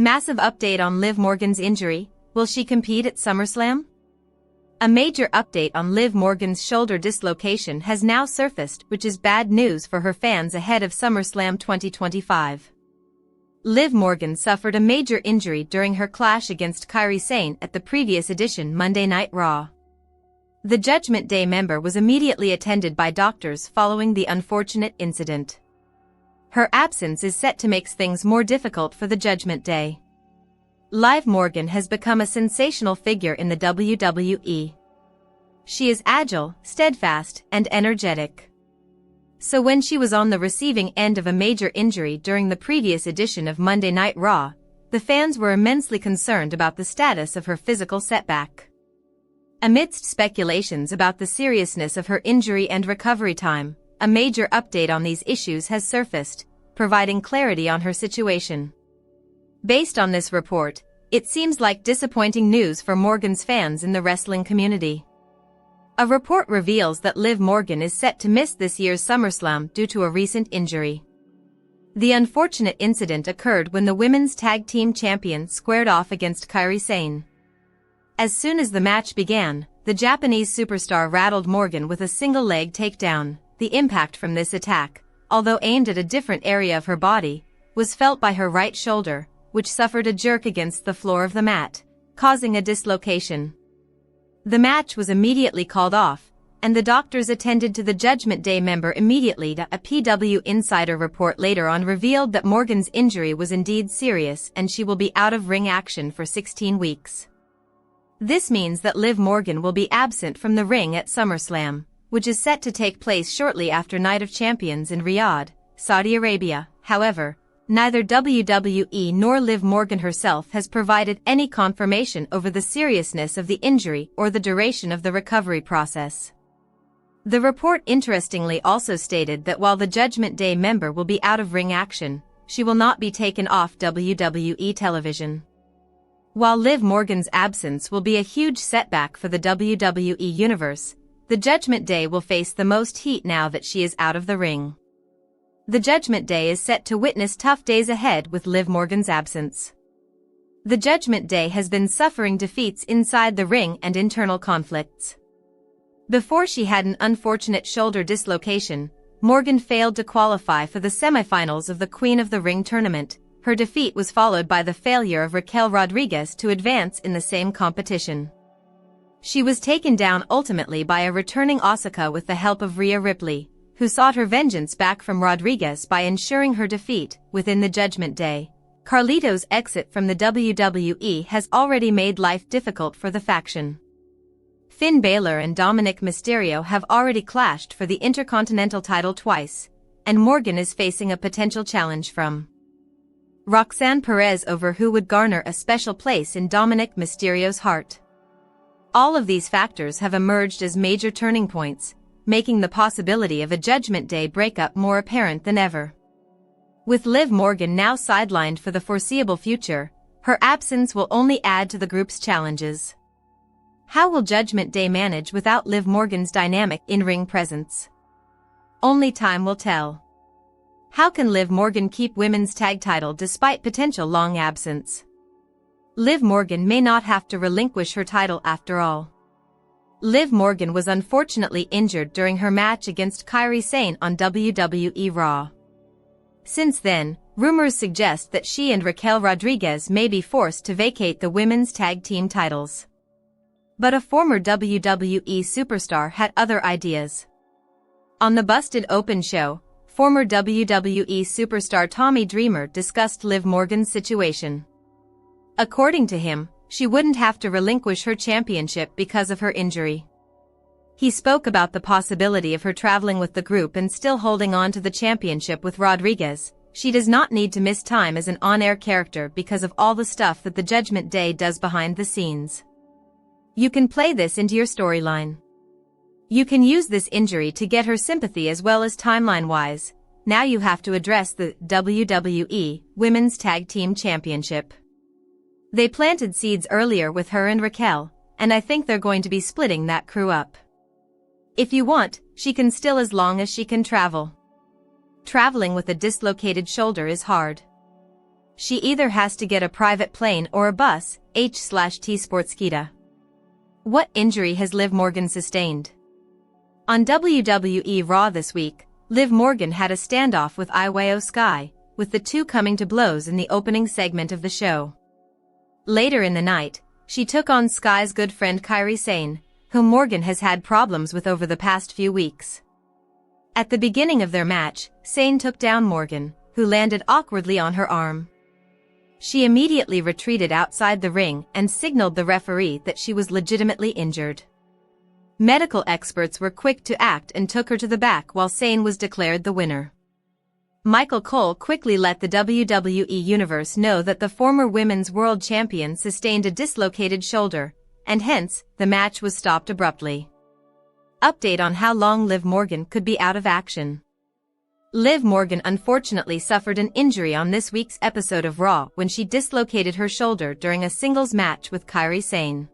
Massive update on Liv Morgan's injury. Will she compete at SummerSlam? A major update on Liv Morgan's shoulder dislocation has now surfaced, which is bad news for her fans ahead of SummerSlam 2025. Liv Morgan suffered a major injury during her clash against Kairi Sane at the previous edition Monday Night Raw. The Judgment Day member was immediately attended by doctors following the unfortunate incident. Her absence is set to make things more difficult for the Judgment Day. Liv Morgan has become a sensational figure in the WWE. She is agile, steadfast, and energetic. So when she was on the receiving end of a major injury during the previous edition of Monday Night Raw, the fans were immensely concerned about the status of her physical setback. Amidst speculations about the seriousness of her injury and recovery time, a major update on these issues has surfaced, providing clarity on her situation. Based on this report, it seems like disappointing news for Morgan's fans in the wrestling community. A report reveals that Liv Morgan is set to miss this year's SummerSlam due to a recent injury. The unfortunate incident occurred when the women's tag team champion squared off against Kairi Sane. As soon as the match began, the Japanese superstar rattled Morgan with a single-leg takedown. The impact from this attack, although aimed at a different area of her body, was felt by her right shoulder, which suffered a jerk against the floor of the mat, causing a dislocation. The match was immediately called off, and the doctors attended to the Judgment Day member immediately. A PWInsider report later on revealed that Morgan's injury was indeed serious and she will be out of ring action for 16 weeks. This means that Liv Morgan will be absent from the ring at SummerSlam, which is set to take place shortly after Night of Champions in Riyadh, Saudi Arabia. However, neither WWE nor Liv Morgan herself has provided any confirmation over the seriousness of the injury or the duration of the recovery process. The report interestingly also stated that while the Judgment Day member will be out of ring action, she will not be taken off WWE television. While Liv Morgan's absence will be a huge setback for the WWE Universe, the Judgment Day will face the most heat now that she is out of the ring. The Judgment Day is set to witness tough days ahead with Liv Morgan's absence. The Judgment Day has been suffering defeats inside the ring and internal conflicts. Before she had an unfortunate shoulder dislocation, Morgan failed to qualify for the semifinals of the Queen of the Ring tournament. Her defeat was followed by the failure of Raquel Rodriguez to advance in the same competition. She was taken down ultimately by a returning Asuka with the help of Rhea Ripley, who sought her vengeance back from Rodriguez by ensuring her defeat within the Judgment Day. Carlito's exit from the WWE has already made life difficult for the faction. Finn Balor and Dominik Mysterio have already clashed for the Intercontinental title twice, and Morgan is facing a potential challenge from Roxanne Perez over who would garner a special place in Dominik Mysterio's heart. All of these factors have emerged as major turning points, making the possibility of a Judgment Day breakup more apparent than ever. With Liv Morgan now sidelined for the foreseeable future, her absence will only add to the group's challenges. How will Judgment Day manage without Liv Morgan's dynamic in-ring presence? Only time will tell. How can Liv Morgan keep women's tag title despite potential long absence? Liv Morgan may not have to relinquish her title after all. Liv Morgan was unfortunately injured during her match against Kairi Sane on WWE Raw. Since then, rumors suggest that she and Raquel Rodriguez may be forced to vacate the women's tag team titles. But a former WWE superstar had other ideas. On the Busted Open show, former WWE superstar Tommy Dreamer discussed Liv Morgan's situation. According to him, she wouldn't have to relinquish her championship because of her injury. He spoke about the possibility of her traveling with the group and still holding on to the championship with Rodriguez. She does not need to miss time as an on-air character because of all the stuff that the Judgment Day does behind the scenes. You can play this into your storyline. You can use this injury to get her sympathy as well as timeline-wise. Now you have to address the WWE Women's Tag Team Championship. They planted seeds earlier with her and Raquel, and I think they're going to be splitting that crew up. If you want, she can still as long as she can travel. Traveling with a dislocated shoulder is hard. she either has to get a private plane or a bus, H/T Sportskita. What injury has Liv Morgan sustained? On WWE Raw this week, Liv Morgan had a standoff with Io Sky, with the two coming to blows in the opening segment of the show. Later in the night, she took on Sky's good friend Kairi Sane, whom Morgan has had problems with over the past few weeks. At the beginning of their match, Sane took down Morgan, who landed awkwardly on her arm. She immediately retreated outside the ring and signaled the referee that she was legitimately injured. Medical experts were quick to act and took her to the back while Sane was declared the winner. Michael Cole quickly let the WWE Universe know that the former Women's World Champion sustained a dislocated shoulder, and hence, the match was stopped abruptly. Update on how long Liv Morgan could be out of action. Liv Morgan unfortunately suffered an injury on this week's episode of Raw when she dislocated her shoulder during a singles match with Kairi Sane.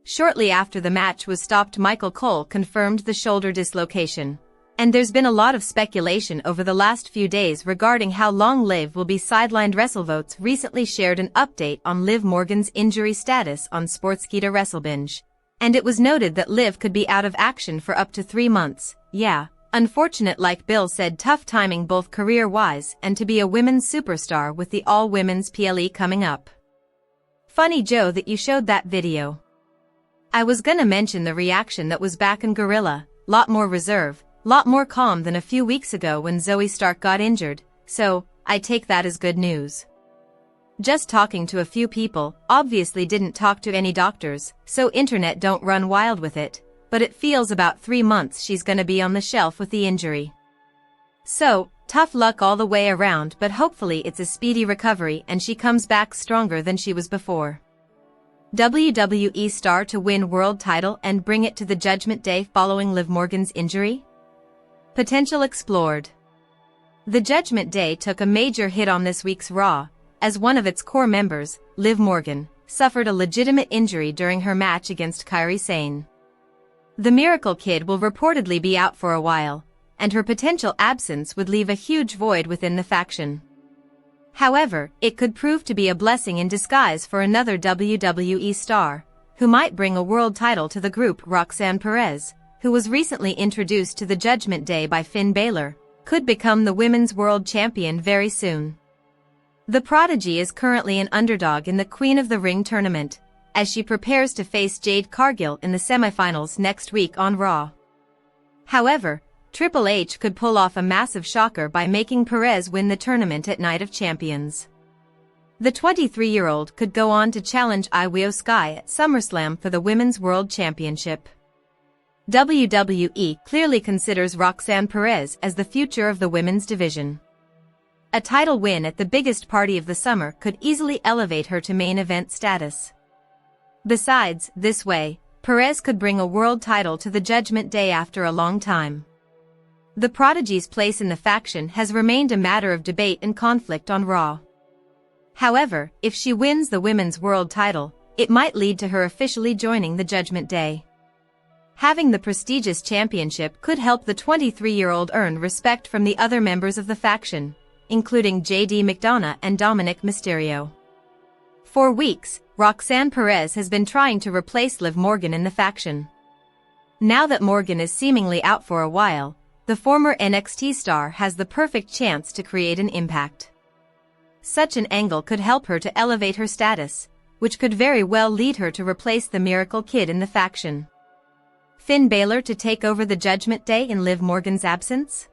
Shortly after the match was stopped, Michael Cole confirmed the shoulder dislocation. And there's been a lot of speculation over the last few days regarding how long Liv will be sidelined. WrestleVotes recently shared an update on Liv Morgan's injury status on Sportskita WrestleBinge. And it was noted that Liv could be out of action for up to 3 months. Yeah. Unfortunate, like Bill said, tough timing both career-wise and to be a women's superstar with the all-women's PLE coming up. Funny Joe that you showed that video. I was gonna mention the reaction that was back in Gorilla, lot more reserve, lot more calm than a few weeks ago when Zoe Stark got injured, so I take that as good news. Just talking to a few people, obviously didn't talk to any doctors, so internet don't run wild with it. But it feels about 3 months she's gonna be on the shelf with the injury. So, tough luck all the way around, but hopefully it's a speedy recovery and she comes back stronger than she was before. WWE star to win world title and bring it to the Judgment Day following Liv Morgan's injury? Potential explored. The Judgment Day took a major hit on this week's Raw, as one of its core members, Liv Morgan, suffered a legitimate injury during her match against Kairi Sane. The Miracle Kid will reportedly be out for a while, and her potential absence would leave a huge void within the faction. However, it could prove to be a blessing in disguise for another WWE star, who might bring a world title to the group. Roxanne Perez, who was recently introduced to the Judgment Day by Finn Balor, could become the Women's World Champion very soon. The Prodigy is currently an underdog in the Queen of the Ring tournament, as she prepares to face Jade Cargill in the semifinals next week on Raw. However, Triple H could pull off a massive shocker by making Perez win the tournament at Night of Champions. The 23-year-old could go on to challenge Io Sky at SummerSlam for the Women's World Championship. WWE clearly considers Roxanne Perez as the future of the women's division. A title win at the biggest party of the summer could easily elevate her to main event status. Besides, this way, Perez could bring a world title to the Judgment Day after a long time. The Prodigy's place in the faction has remained a matter of debate and conflict on Raw. However, if she wins the women's world title, it might lead to her officially joining the Judgment Day. Having the prestigious championship could help the 23-year-old earn respect from the other members of the faction, including JD McDonough and Dominic Mysterio. For weeks, Roxanne Perez has been trying to replace Liv Morgan in the faction. Now that Morgan is seemingly out for a while, the former NXT star has the perfect chance to create an impact. Such an angle could help her to elevate her status, which could very well lead her to replace the Miracle Kid in the faction. Finn Balor to take over the Judgment Day in Liv Morgan's absence?